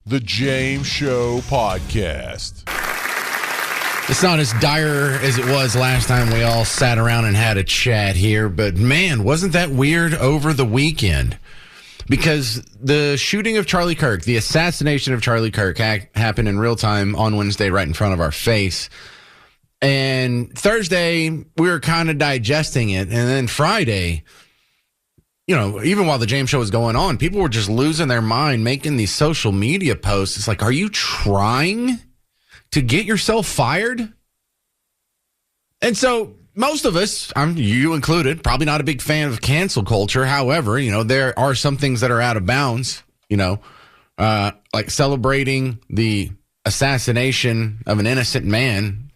The James Show Podcast. It's not as dire as it was last time we all sat around and had a chat here, but man, wasn't that weird over the weekend? Because the shooting of Charlie Kirk, the assassination of Charlie Kirk happened in real time on Wednesday right in front of our face. And Thursday, we were kind of digesting it. And then Friday, even while the James Show was going on, people were just losing their mind, making these social media posts. It's like, are you trying to get yourself fired? And so most of us, you included, probably not a big fan of cancel culture. However, there are some things that are out of bounds, like celebrating the assassination of an innocent man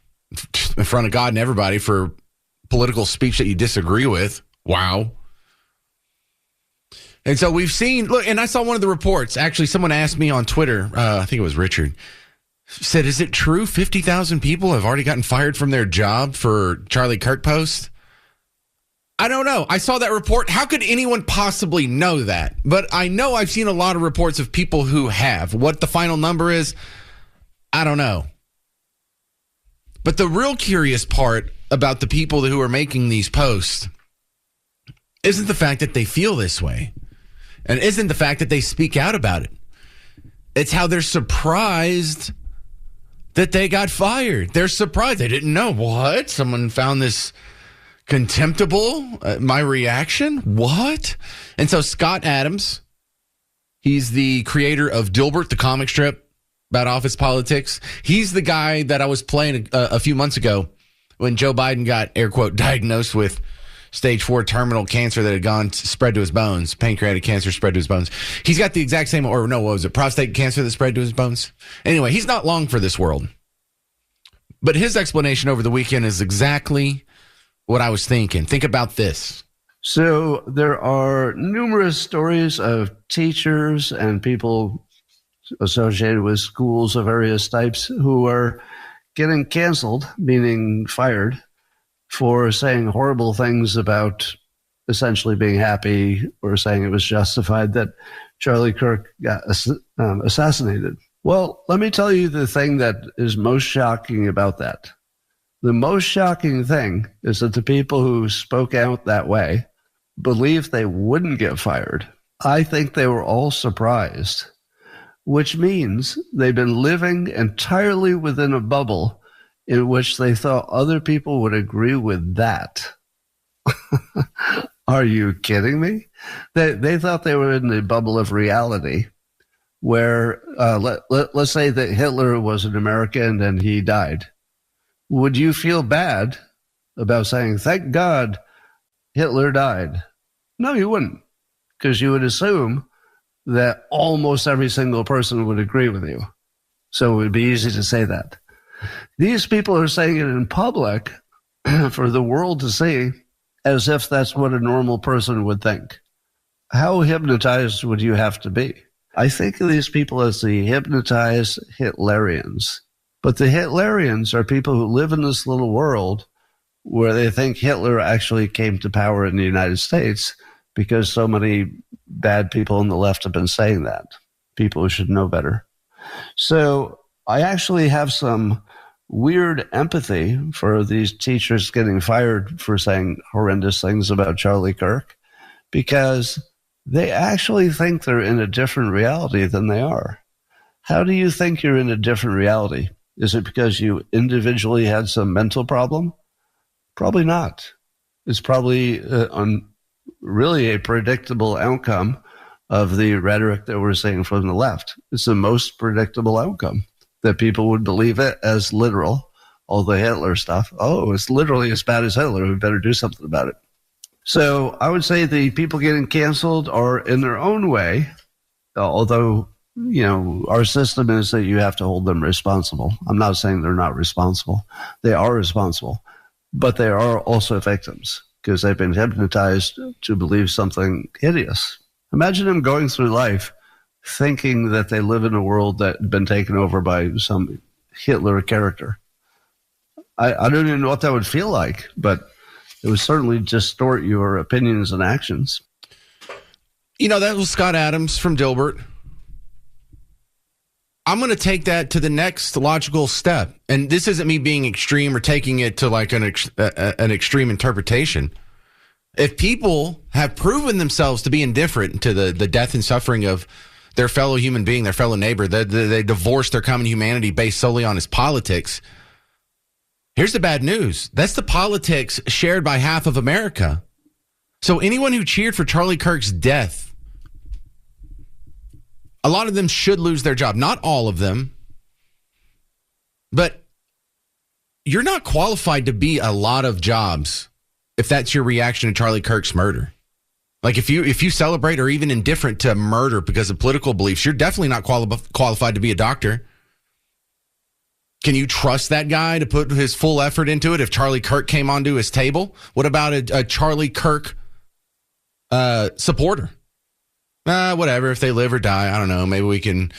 in front of God and everybody for political speech that you disagree with. Wow. And so we've seen, look, and I saw one of the reports. Actually, someone asked me on Twitter, I think it was Richard, said, is it true 50,000 people have already gotten fired from their job for Charlie Kirk posts? I don't know. I saw that report. How could anyone possibly know that? But I know I've seen a lot of reports of people who have. What the final number is, I don't know. But the real curious part about the people who are making these posts isn't the fact that they feel this way, and isn't the fact that they speak out about it. It's how they're surprised that they got fired. They're surprised. They didn't know. What? Someone found this contemptible? My reaction? What? And so Scott Adams, he's the creator of Dilbert, the comic strip about office politics. He's the guy that I was playing a few months ago when Joe Biden got, air quote, diagnosed with stage 4 terminal cancer that had spread to his bones. Pancreatic cancer spread to his bones. He's got the exact same, or no, what was it? Prostate cancer that spread to his bones. Anyway, he's not long for this world. But his explanation over the weekend is exactly what I was thinking. Think about this. So there are numerous stories of teachers and people associated with schools of various types who are getting canceled, meaning fired, for saying horrible things about essentially being happy or saying it was justified that Charlie Kirk got assassinated. Well, let me tell you the thing that is most shocking about that. The most shocking thing is that the people who spoke out that way believed they wouldn't get fired. I think they were all surprised, which means they've been living entirely within a bubble in which they thought other people would agree with that. Are you kidding me? They thought they were in the bubble of reality where, let's say that Hitler was an American and he died. Would you feel bad about saying, thank God Hitler died? No, you wouldn't, because you would assume that almost every single person would agree with you. So it would be easy to say that. These people are saying it in public for the world to see as if that's what a normal person would think. How hypnotized would you have to be? I think of these people as the hypnotized Hitlerians. But the Hitlerians are people who live in this little world where they think Hitler actually came to power in the United States because so many bad people on the left have been saying that. People who should know better. So I actually have some weird empathy for these teachers getting fired for saying horrendous things about Charlie Kirk, because they actually think they're in a different reality than they are. How do you think you're in a different reality? Is it because you individually had some mental problem? Probably not. It's probably really a predictable outcome of the rhetoric that we're seeing from the left. It's the most predictable outcome, that people would believe it as literal, all the Hitler stuff. Oh, it's literally as bad as Hitler. We better do something about it. So I would say the people getting canceled are in their own way, although, our system is that you have to hold them responsible. I'm not saying they're not responsible. They are responsible, but they are also victims because they've been hypnotized to believe something hideous. Imagine them going through life thinking that they live in a world that had been taken over by some Hitler character. I don't even know what that would feel like, but it would certainly distort your opinions and actions. That was Scott Adams from Dilbert. I'm going to take that to the next logical step. And this isn't me being extreme or taking it to like an extreme interpretation. If people have proven themselves to be indifferent to the death and suffering of their fellow human being, their fellow neighbor, they divorce their common humanity based solely on his politics. Here's the bad news. That's the politics shared by half of America. So anyone who cheered for Charlie Kirk's death, a lot of them should lose their job. Not all of them. But you're not qualified to be a lot of jobs if that's your reaction to Charlie Kirk's murder. Like if you celebrate or even indifferent to murder because of political beliefs, you're definitely not qualified to be a doctor. Can you trust that guy to put his full effort into it if Charlie Kirk came onto his table? What about a Charlie Kirk supporter? Whatever, if they live or die, I don't know. Maybe we can.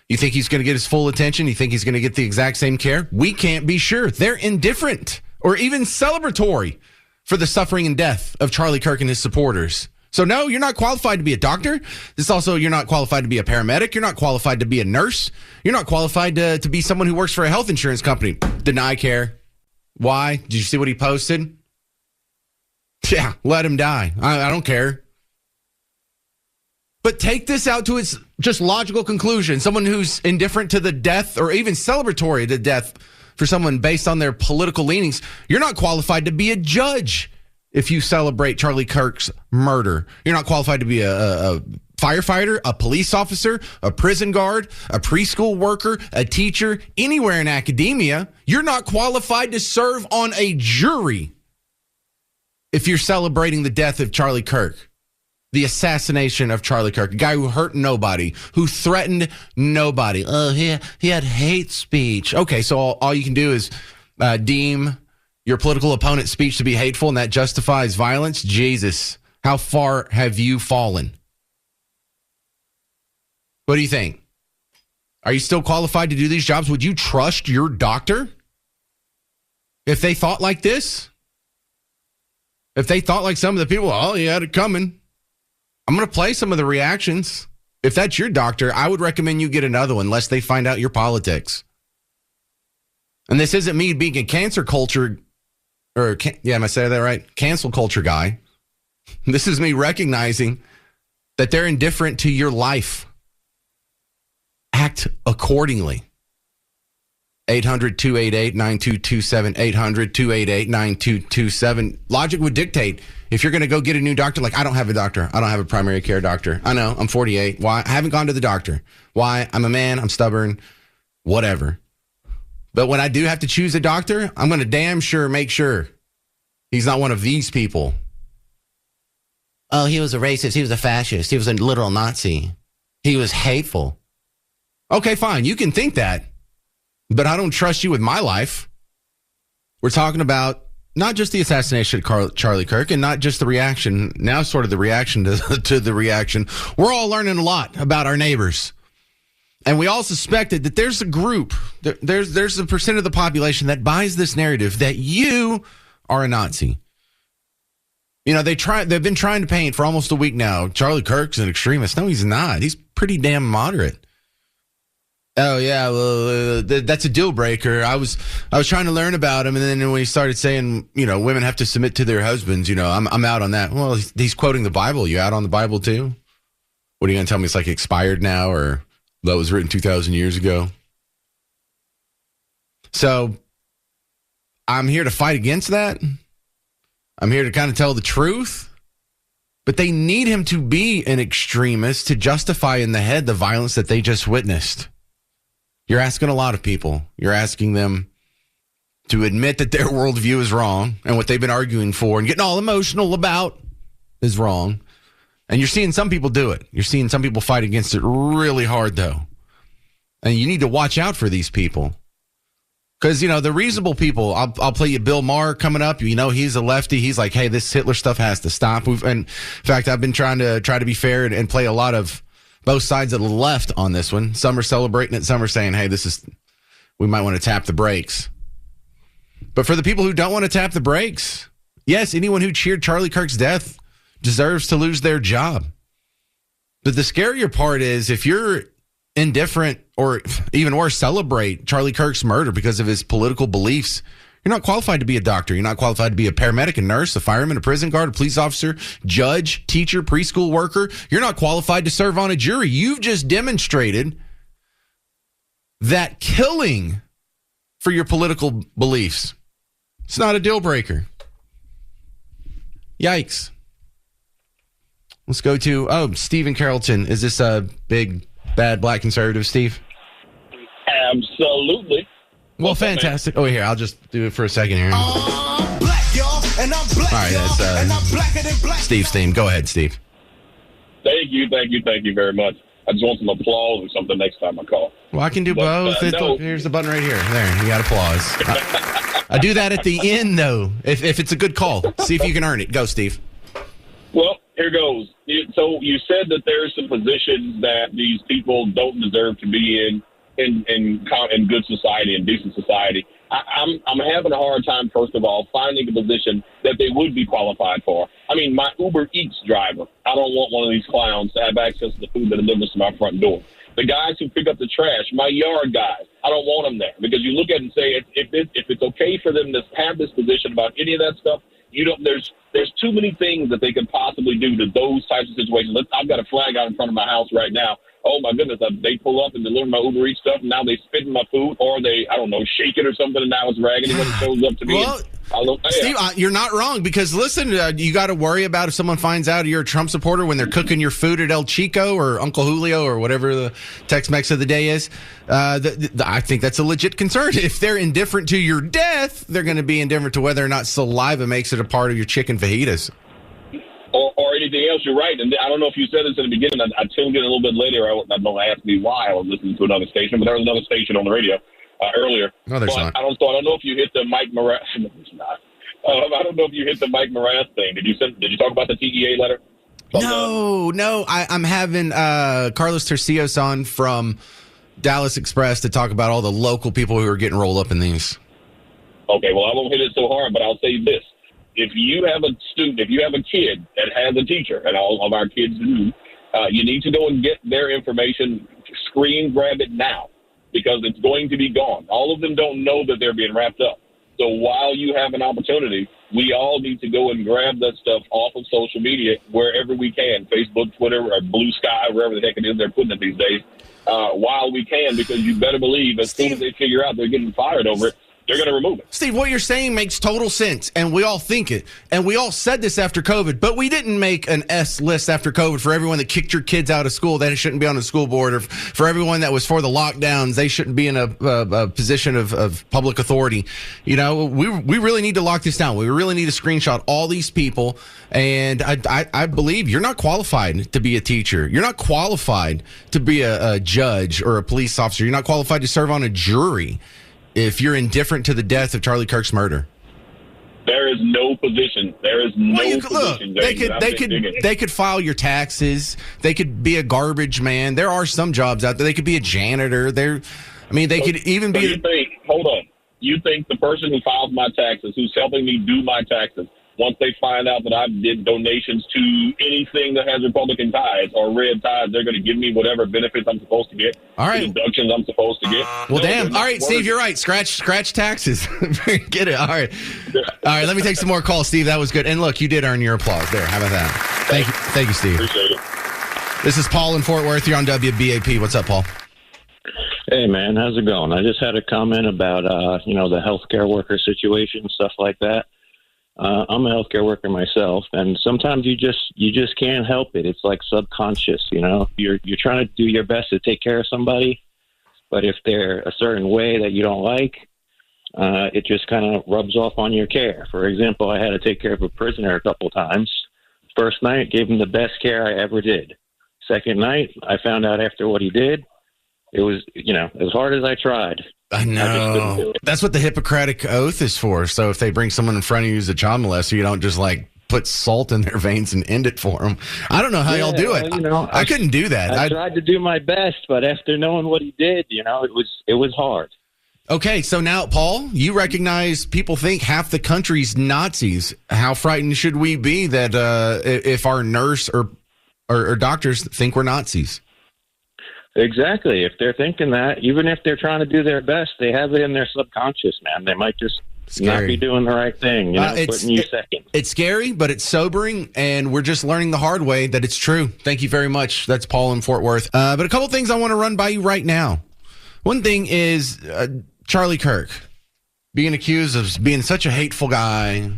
You think he's going to get his full attention? You think he's going to get the exact same care? We can't be sure. They're indifferent or even celebratory for the suffering and death of Charlie Kirk and his supporters. So no, you're not qualified to be a doctor. You're not qualified to be a paramedic. You're not qualified to be a nurse. You're not qualified to be someone who works for a health insurance company. Deny care. Why? Did you see what he posted? Yeah, let him die. I don't care. But take this out to its just logical conclusion. Someone who's indifferent to the death or even celebratory to death for someone based on their political leanings, you're not qualified to be a judge if you celebrate Charlie Kirk's murder. You're not qualified to be a firefighter, a police officer, a prison guard, a preschool worker, a teacher, anywhere in academia. You're not qualified to serve on a jury if you're celebrating the death of Charlie Kirk. The assassination of Charlie Kirk, a guy who hurt nobody, who threatened nobody. Oh, he had hate speech. Okay, so all you can do is deem your political opponent's speech to be hateful, and that justifies violence? Jesus, how far have you fallen? What do you think? Are you still qualified to do these jobs? Would you trust your doctor if they thought like this? If they thought like some of the people, oh, you had it coming. I'm going to play some of the reactions. If that's your doctor, I would recommend you get another one, lest they find out your politics. And this isn't me being a cancer culture, am I saying that right? Cancel culture guy. This is me recognizing that they're indifferent to your life. Act accordingly. 800-288-9227, 800-288-9227. Logic would dictate if you're going to go get a new doctor, like I don't have a doctor. I don't have a primary care doctor. I know, I'm 48. Why? I haven't gone to the doctor. Why? I'm a man. I'm stubborn. Whatever. But when I do have to choose a doctor, I'm going to damn sure make sure he's not one of these people. Oh, he was a racist. He was a fascist. He was a literal Nazi. He was hateful. Okay, fine. You can think that. But I don't trust you with my life. We're talking about not just the assassination of Charlie Kirk and not just the reaction, now sort of the reaction to the reaction. We're all learning a lot about our neighbors. And we all suspected that there's a group, there's a percent of the population that buys this narrative that you are a Nazi. You know, they've been trying to paint for almost a week now. Charlie Kirk's an extremist. No, he's not. He's pretty damn moderate. Oh, yeah, well, that's a deal breaker. I was trying to learn about him, and then when he started saying, you know, women have to submit to their husbands, you know, I'm out on that. Well, he's quoting the Bible. You out on the Bible, too? What are you going to tell me? It's like expired now, or that was written 2,000 years ago? So I'm here to fight against that. I'm here to kind of tell the truth. But they need him to be an extremist to justify in the head the violence that they just witnessed. You're asking a lot of people. You're asking them to admit that their worldview is wrong and what they've been arguing for and getting all emotional about is wrong. And you're seeing some people do it. You're seeing some people fight against it really hard, though. And you need to watch out for these people. Because, you know, the reasonable people, I'll play you Bill Maher coming up. You know, he's a lefty. He's like, hey, this Hitler stuff has to stop. And in fact, I've been trying to be fair and play a lot of both sides of the left on this one. Some are celebrating it. Some are saying, hey, we might want to tap the brakes. But for the people who don't want to tap the brakes, yes, anyone who cheered Charlie Kirk's death deserves to lose their job. But the scarier part is if you're indifferent or even worse, celebrate Charlie Kirk's murder because of his political beliefs, you're not qualified to be a doctor. You're not qualified to be a paramedic, a nurse, a fireman, a prison guard, a police officer, judge, teacher, preschool worker. You're not qualified to serve on a jury. You've just demonstrated that killing for your political beliefs, it's not a deal breaker. Yikes. Let's go to, Steve in Carrollton. Is this a big, bad black conservative, Steve? Absolutely. Well, fantastic. Oh, here, I'll just do it for a second here. I'm black, y'all, and I'm black, all right, y'all, and I'm blacker than black. Steve's theme. Go ahead, Steve. Thank you very much. I just want some applause or something next time I call. Well, I can do both. Here's the button right here. There, you got applause. I do that at the end, though, if it's a good call. See if you can earn it. Go, Steve. Well, here goes. So you said that there's some positions that these people don't deserve to be in good society and decent society. I'm having a hard time, first of all, finding a position that they would be qualified for. I mean, my Uber Eats driver, I don't want one of these clowns to have access to the food that delivers to my front door. The guys who pick up the trash, my yard guys, I don't want them there, because you look at it and say, if it's okay for them to have this position about any of that stuff, there's too many things that they could possibly do to those types of situations. I've got a flag out in front of my house right now. Oh, my goodness, they pull up and deliver my Uber Eats stuff, and now they spit in my food, or they, I don't know, shake it or something, and now it's raggedy when it shows up to me. Well, Steve, you're not wrong, because, listen, you got to worry about if someone finds out you're a Trump supporter when they're cooking your food at El Chico or Uncle Julio or whatever the Tex-Mex of the day is. I think that's a legit concern. If they're indifferent to your death, they're going to be indifferent to whether or not saliva makes it a part of your chicken fajitas. Or anything else, you're right. And I don't know if you said this in the beginning. I tuned in a little bit later. I don't ask me why I was listening to another station, but there was another station on the radio earlier. No, there's not. I don't know if you hit the Mike Morath. No, there's not. I don't know if you hit the Mike Morath thing. Did you talk about the TEA letter? No. I'm having Carlos Tercios on from Dallas Express to talk about all the local people who are getting rolled up in these. Okay, well, I won't hit it so hard, but I'll say this. If you have a student, if you have a kid that has a teacher, and all of our kids do, you need to go and get their information, screen grab it now, because it's going to be gone. All of them don't know that they're being wrapped up. So while you have an opportunity, we all need to go and grab that stuff off of social media wherever we can, Facebook, Twitter, or Blue Sky, wherever the heck it is they're putting it these days, while we can, because you better believe as soon as they figure out they're getting fired over it, they're going to remove it. Steve, what you're saying makes total sense, and we all think it. And we all said this after COVID, but we didn't make an S list after COVID for everyone that kicked your kids out of school. They shouldn't be on the school board. Or for everyone that was for the lockdowns, they shouldn't be in a position of public authority. You know, we really need to lock this down. We really need to screenshot all these people. And I believe you're not qualified to be a teacher. You're not qualified to be a judge or a police officer. You're not qualified to serve on a jury if you're indifferent to the death of Charlie Kirk's murder. There is no position. There is no position. They could file your taxes. They could be a garbage man. There are some jobs out there. They could be a janitor. They could even be. Hold on. You think the person who files my taxes, who's helping me do my taxes, once they find out that I did donations to anything that has Republican ties or red ties, they're going to give me whatever benefits I'm supposed to get. All right. Deductions I'm supposed to get. Well, damn. All right, Steve, you're right. Scratch taxes. Get it. All right. Let me take some more calls, Steve. That was good. And look, you did earn your applause there. How about that? Thank you, Steve. Appreciate it. This is Paul in Fort Worth. You're on WBAP. What's up, Paul? Hey, man. How's it going? I just had a comment about, the healthcare worker situation, stuff like that. I'm a healthcare worker myself, and sometimes you just can't help it. It's like subconscious, You're trying to do your best to take care of somebody, but if they're a certain way that you don't like, it just kind of rubs off on your care. For example, I had to take care of a prisoner a couple times. First night, gave him the best care I ever did. Second night, I found out after what he did, it was, as hard as I tried. I know. That's what the Hippocratic Oath is for. So if they bring someone in front of you who's a child molester, you don't just put salt in their veins and end it for them. I don't know how y'all do it. I couldn't do that. I tried to do my best, but after knowing what he did, it was hard. Okay, so now, Paul, you recognize people think half the country's Nazis. How frightened should we be that if our nurse or doctors think we're Nazis? Exactly. If they're thinking that, even if they're trying to do their best, they have it in their subconscious, man. They might just not be doing the right thing, putting you second. It's scary, but it's sobering, and we're just learning the hard way that it's true. Thank you very much. That's Paul in Fort Worth. But a couple things I want to run by you right now. One thing is Charlie Kirk being accused of being such a hateful guy.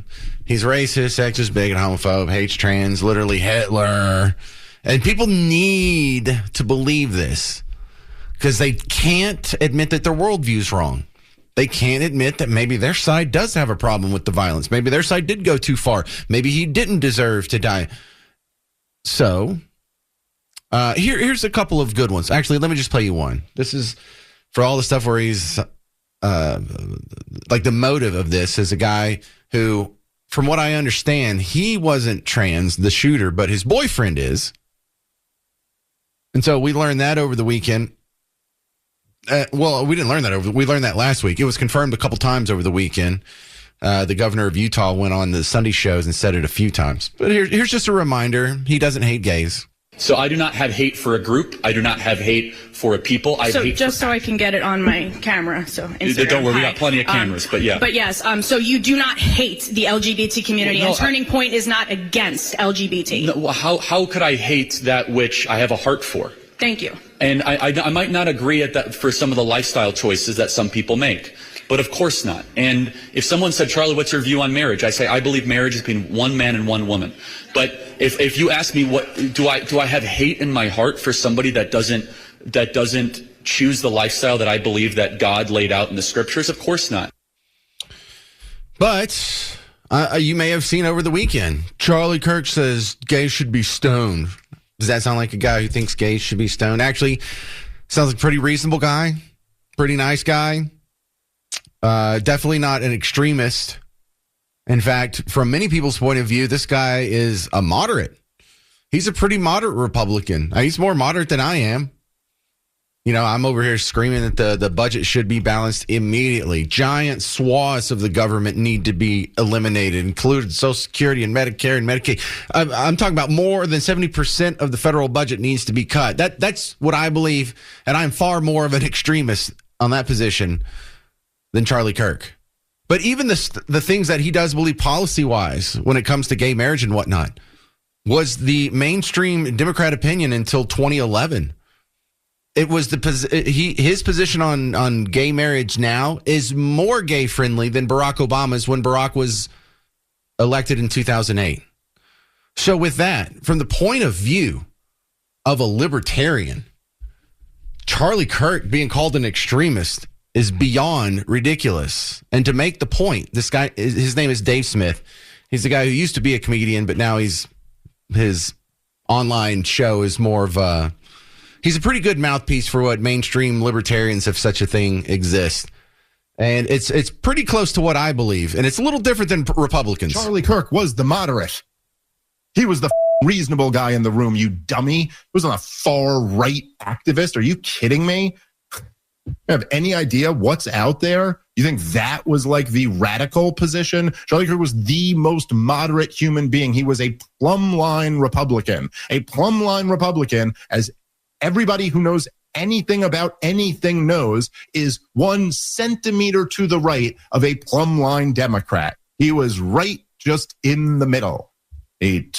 He's racist, sexist, bigot, homophobe, hates trans, literally Hitler. And people need to believe this because they can't admit that their worldview's wrong. They can't admit that maybe their side does have a problem with the violence. Maybe their side did go too far. Maybe he didn't deserve to die. So here's a couple of good ones. Actually, let me just play you one. This is for all the stuff where he's like the motive of this is a guy who, from what I understand, he wasn't trans, the shooter, but his boyfriend is. And so we learned that over the weekend. Well, we didn't learn that we learned that last week. It was confirmed a couple times over the weekend. The governor of Utah went on the Sunday shows and said it a few times. But here's just a reminder. He doesn't hate gays. So I do not have hate for a group. I do not have hate for a people. I so hate just so I can get it on my camera. So Instagram, don't worry, we got plenty of cameras, but yeah. But yes, so you do not hate the LGBT community, and Turning Point is not against LGBT. No, how could I hate that which I have a heart for? Thank you. And I might not agree at that for some of the lifestyle choices that some people make, but of course not. And if someone said, Charlie, what's your view on marriage? I say, I believe marriage is between one man and one woman. But if you ask me, what do I have hate in my heart for somebody that doesn't choose the lifestyle that I believe that God laid out in the scriptures? Of course not. But you may have seen over the weekend, Charlie Kirk says gays should be stoned. Does that sound like a guy who thinks gays should be stoned? Actually, sounds like a pretty reasonable guy, pretty nice guy. Definitely not an extremist. In fact, from many people's point of view, this guy is a moderate. He's a pretty moderate Republican. He's more moderate than I am. You know, I'm over here screaming that the budget should be balanced immediately. Giant swaths of the government need to be eliminated, including Social Security and Medicare and Medicaid. I'm talking about more than 70% of the federal budget needs to be cut. That's what I believe, and I'm far more of an extremist on that position than Charlie Kirk. But even the things that he does believe policy-wise when it comes to gay marriage and whatnot was the mainstream Democrat opinion until 2011. It was his position on gay marriage now is more gay friendly than Barack Obama's when Barack was elected in 2008. So with that, from the point of view of a libertarian, Charlie Kirk being called an extremist is beyond ridiculous. And to make the point, this guy, his name is Dave Smith. He's the guy who used to be a comedian, but now his online show is more of a... He's a pretty good mouthpiece for what mainstream libertarians, if such a thing exists. And it's pretty close to what I believe. And it's a little different than Republicans. Charlie Kirk was the moderate. He was the reasonable guy in the room, you dummy. He wasn't a far-right activist. Are you kidding me? You have any idea what's out there? You think that was like the radical position? Charlie Kirk was the most moderate human being. He was a plumb line Republican. A plumb line Republican, as everybody who knows anything about anything knows, is 1 centimeter to the right of a plumb line Democrat. He was right just in the middle. He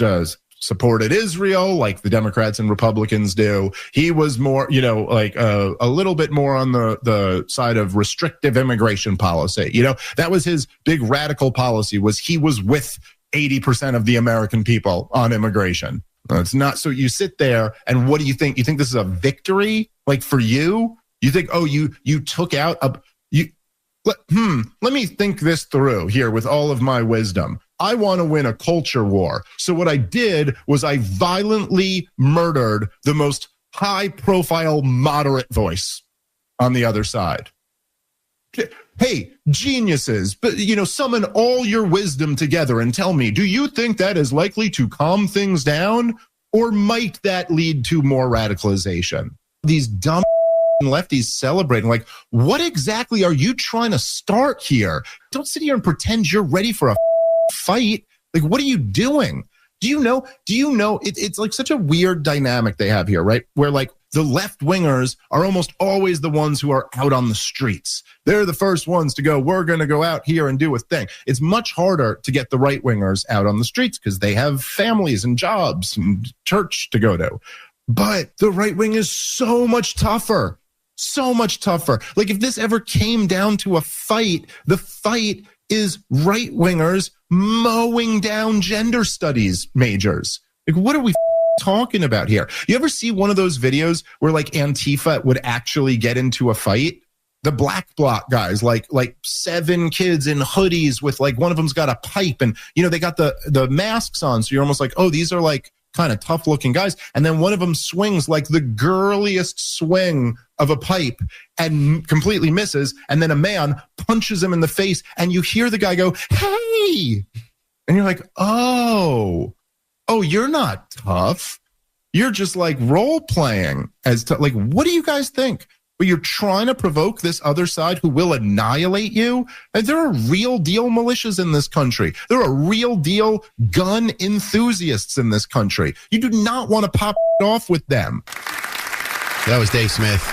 supported Israel like the Democrats and Republicans do. He was more, like a little bit more on the side of restrictive immigration policy. That was his big radical policy, was he was with 80% of the American people on immigration. It's not. So you sit there and what do you think? You think this is a victory? Like for you? You think, oh, you took out let me think this through here with all of my wisdom. I want to win a culture war. So what I did was I violently murdered the most high profile moderate voice on the other side. Hey, geniuses, but summon all your wisdom together and tell me, do you think that is likely to calm things down, or might that lead to more radicalization? These dumb lefties celebrating, like, what exactly are you trying to start here? Don't sit here and pretend you're ready for a fight. Like, what are you doing? Do you know? It's like such a weird dynamic they have here, right? Where like the left-wingers are almost always the ones who are out on the streets. They're the first ones to go, we're going to go out here and do a thing. It's much harder to get the right-wingers out on the streets because they have families and jobs and church to go to. But the right wing is so much tougher. So much tougher. Like, if this ever came down to a fight, the fight is right-wingers mowing down gender studies majors. Like, what are we talking about here? You ever see one of those videos where, like, Antifa would actually get into a fight? The black bloc guys, like 7 kids in hoodies with, like, one of them's got a pipe and, you know, they got the masks on. So you're almost like, oh, these are, like, kind of tough looking guys. And then one of them swings like the girliest swing of a pipe and completely misses. And then a man punches him in the face and you hear the guy go, hey, and you're like, oh, you're not tough. You're just like role playing as like, what do you guys think? But you're trying to provoke this other side who will annihilate you. And there are real deal militias in this country. There are real deal gun enthusiasts in this country. You do not want to pop off with them. That was Dave Smith.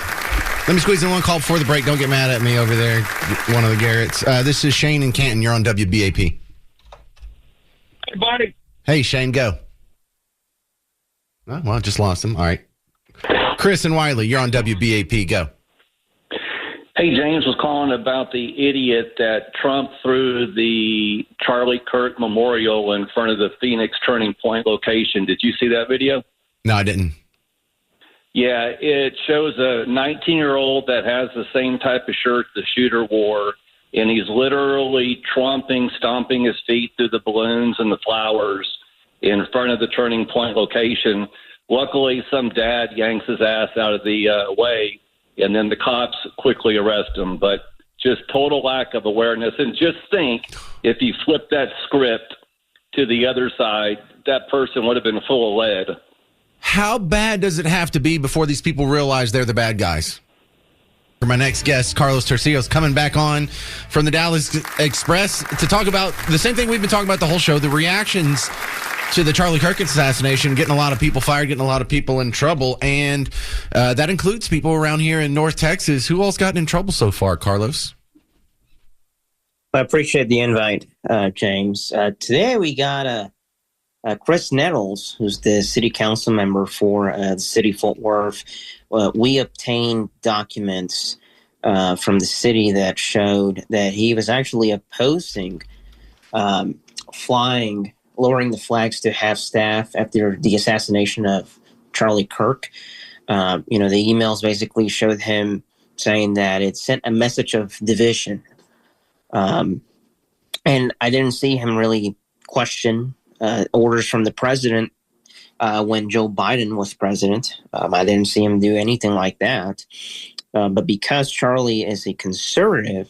Let me squeeze in one call before the break. Don't get mad at me over there, one of the Garretts. This is Shane in Canton. You're on WBAP. Hey, buddy. Hey, Shane, go. Oh, well, I just lost him. All right. Chris and Wiley, you're on WBAP. Go. Hey, James was calling about the idiot that Trump threw the Charlie Kirk Memorial in front of the Phoenix Turning Point location. Did you see that video? No, I didn't. Yeah, it shows a 19-year-old that has the same type of shirt the shooter wore, and he's literally stomping his feet through the balloons and the flowers in front of the Turning Point location. Luckily, some dad yanks his ass out of the way, and then the cops quickly arrest him. But just total lack of awareness. And just think, if you flip that script to the other side, that person would have been full of lead. How bad does it have to be before these people realize they're the bad guys? For my next guest, Carlos Tercios, coming back on from the Dallas Express to talk about the same thing we've been talking about the whole show, the reactions to the Charlie Kirk assassination, getting a lot of people fired, getting a lot of people in trouble, and that includes people around here in North Texas. Who all's gotten in trouble so far, Carlos? I appreciate the invite, James. Today we got Chris Nettles, who's the city council member for the city of Fort Worth. We obtained documents from the city that showed that he was actually opposing lowering the flags to half-staff after the assassination of Charlie Kirk. The emails basically showed him saying that it sent a message of division. And I didn't see him really question orders from the president when Joe Biden was president. I didn't see him do anything like that. But because Charlie is a conservative,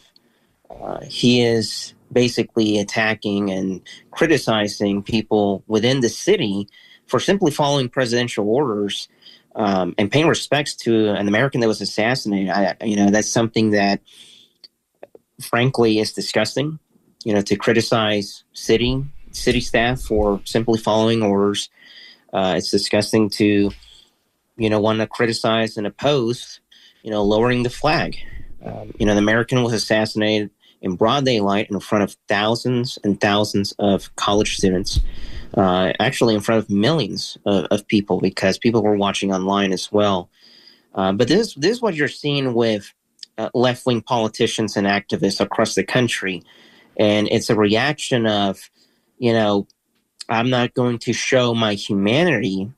he is basically attacking and criticizing people within the city for simply following presidential orders and paying respects to an American that was assassinated. That's something that, frankly, is disgusting. To criticize city staff for simply following orders. It's disgusting to, want to criticize and oppose, lowering the flag. The American was assassinated in broad daylight in front of thousands and thousands of college students, actually in front of millions of people, because people were watching online as well. But this is what you're seeing with left-wing politicians and activists across the country. And it's a reaction of, I'm not going to show my humanity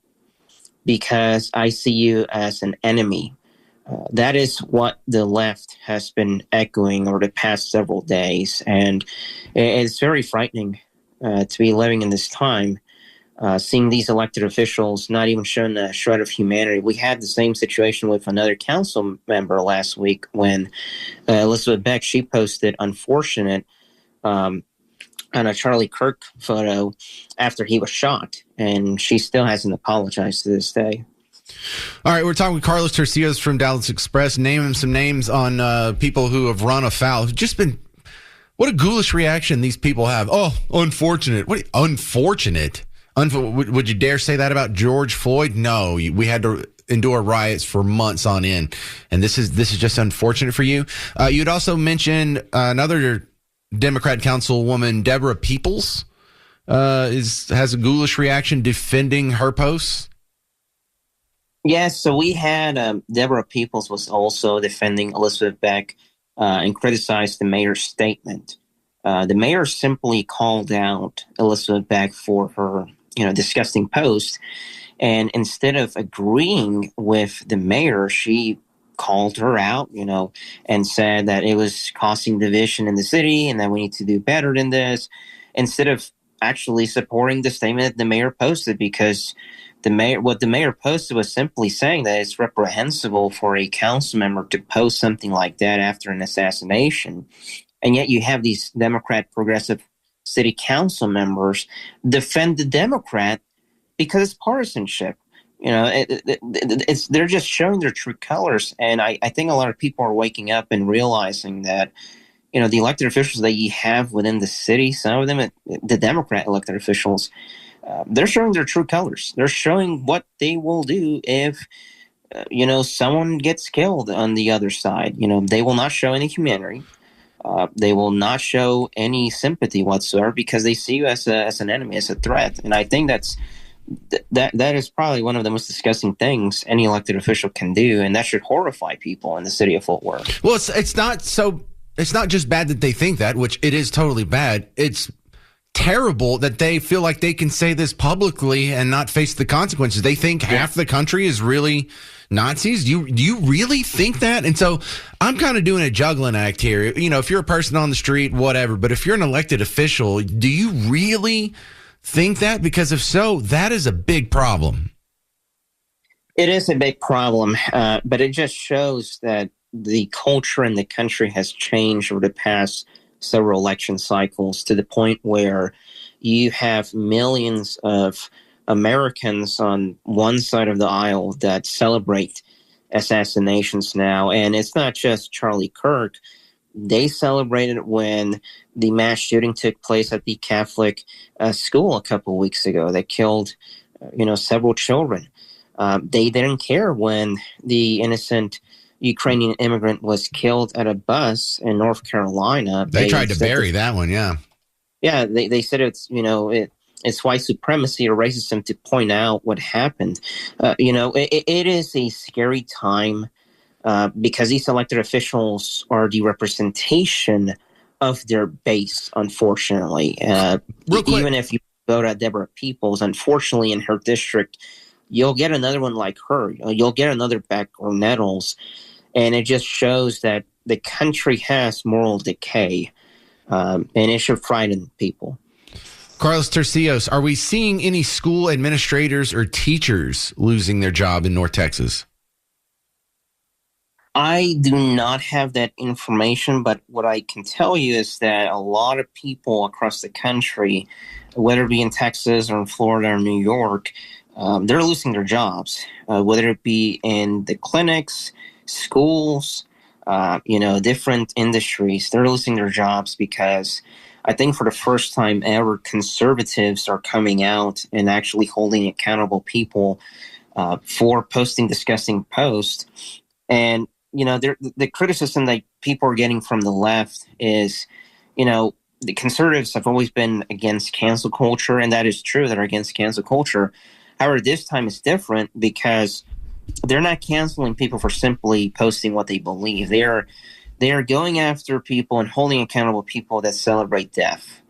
because I see you as an enemy. That is what the left has been echoing over the past several days. And it's very frightening to be living in this time, seeing these elected officials not even showing a shred of humanity. We had the same situation with another council member last week when Elizabeth Beck, she posted unfortunate on a Charlie Kirk photo after he was shot, and she still hasn't apologized to this day. All right, we're talking with Carlos Tercios from Dallas Express, naming some names on people who have run afoul. What a ghoulish reaction these people have. Oh, unfortunate. Unfortunate? Would you dare say that about George Floyd? No, we had to endure riots for months on end. And this is just unfortunate for you. You'd also mentioned another Democrat councilwoman, Deborah Peoples, has a ghoulish reaction defending her posts. Yes, so we had Deborah Peoples was also defending Elizabeth Beck and criticized the mayor's statement. The mayor simply called out Elizabeth Beck for her, disgusting post, and instead of agreeing with the mayor, she called her out, and said that it was causing division in the city and that we need to do better than this, instead of actually supporting the statement that the mayor posted, because what the mayor posted was simply saying that it's reprehensible for a council member to post something like that after an assassination. And yet you have these Democrat progressive city council members defend the Democrat because it's partisanship. They're just showing their true colors. And I think a lot of people are waking up and realizing that, the elected officials that you have within the city, some of them, the Democrat elected officials, they're showing their true colors. They're showing what they will do if, someone gets killed on the other side. They will not show any humanity. They will not show any sympathy whatsoever because they see you as an enemy, as a threat. And I think that is probably one of the most disgusting things any elected official can do, and that should horrify people in the city of Fort Worth. Well, it's not just bad that they think that, which it is totally bad. It's terrible that they feel like they can say this publicly and not face the consequences. They think half the country is really Nazis. Do you really think that? And so I'm kind of doing a juggling act here. If you're a person on the street, whatever, but if you're an elected official, do you really think that? Because if so, that is a big problem. It is a big problem, but it just shows that the culture in the country has changed over the past several election cycles to the point where you have millions of Americans on one side of the aisle that celebrate assassinations now. And it's not just Charlie Kirk. They celebrated when the mass shooting took place at the Catholic school a couple of weeks ago that killed, several children. They didn't care when the innocent Ukrainian immigrant was killed at a bus in North Carolina. They tried to bury that one, yeah. Yeah, they said it's, it's white supremacy or racism to point out what happened. It is a scary time because these elected officials are the representation of their base, unfortunately. Even if you vote at Deborah Peoples, unfortunately in her district, you'll get another one like her. You'll get another Beck or Nettles. And it just shows that the country has moral decay, and it should frighten people. Carlos Tercios, are we seeing any school administrators or teachers losing their job in North Texas? I do not have that information, but what I can tell you is that a lot of people across the country, whether it be in Texas or in Florida or New York, they're losing their jobs, whether it be in the clinics, schools, different industries. They're losing their jobs because I think for the first time ever, conservatives are coming out and actually holding accountable people for posting disgusting posts. And, the criticism that people are getting from the left is, the conservatives have always been against cancel culture, and that is true, they're against cancel culture. However, this time is different because they're not canceling people for simply posting what they believe. They are going after people and holding accountable people that celebrate death.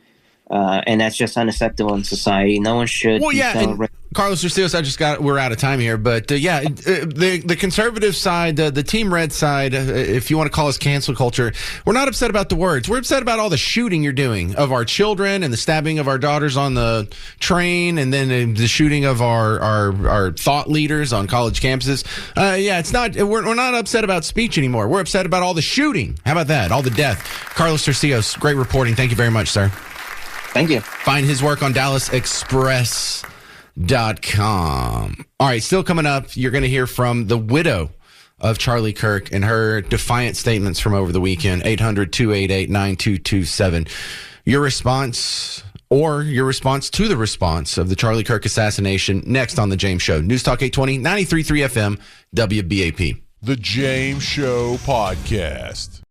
And that's just unacceptable in society. No one should celebrate. Carlos Tercios, we're out of time here, but the conservative side, the Team Red side, if you want to call us cancel culture, we're not upset about the words. We're upset about all the shooting you're doing of our children and the stabbing of our daughters on the train, and then the shooting of our thought leaders on college campuses. It's not. We're not upset about speech anymore. We're upset about all the shooting. How about that? All the death. Carlos Tercios, great reporting. Thank you very much, sir. Thank you. Find his work on DallasExpress.com. All right, still coming up, you're going to hear from the widow of Charlie Kirk and her defiant statements from over the weekend. 800-288-9227. Your response or your response to the response of the Charlie Kirk assassination next on The James Show. News Talk 820, 93.3 FM, WBAP. The James Show Podcast.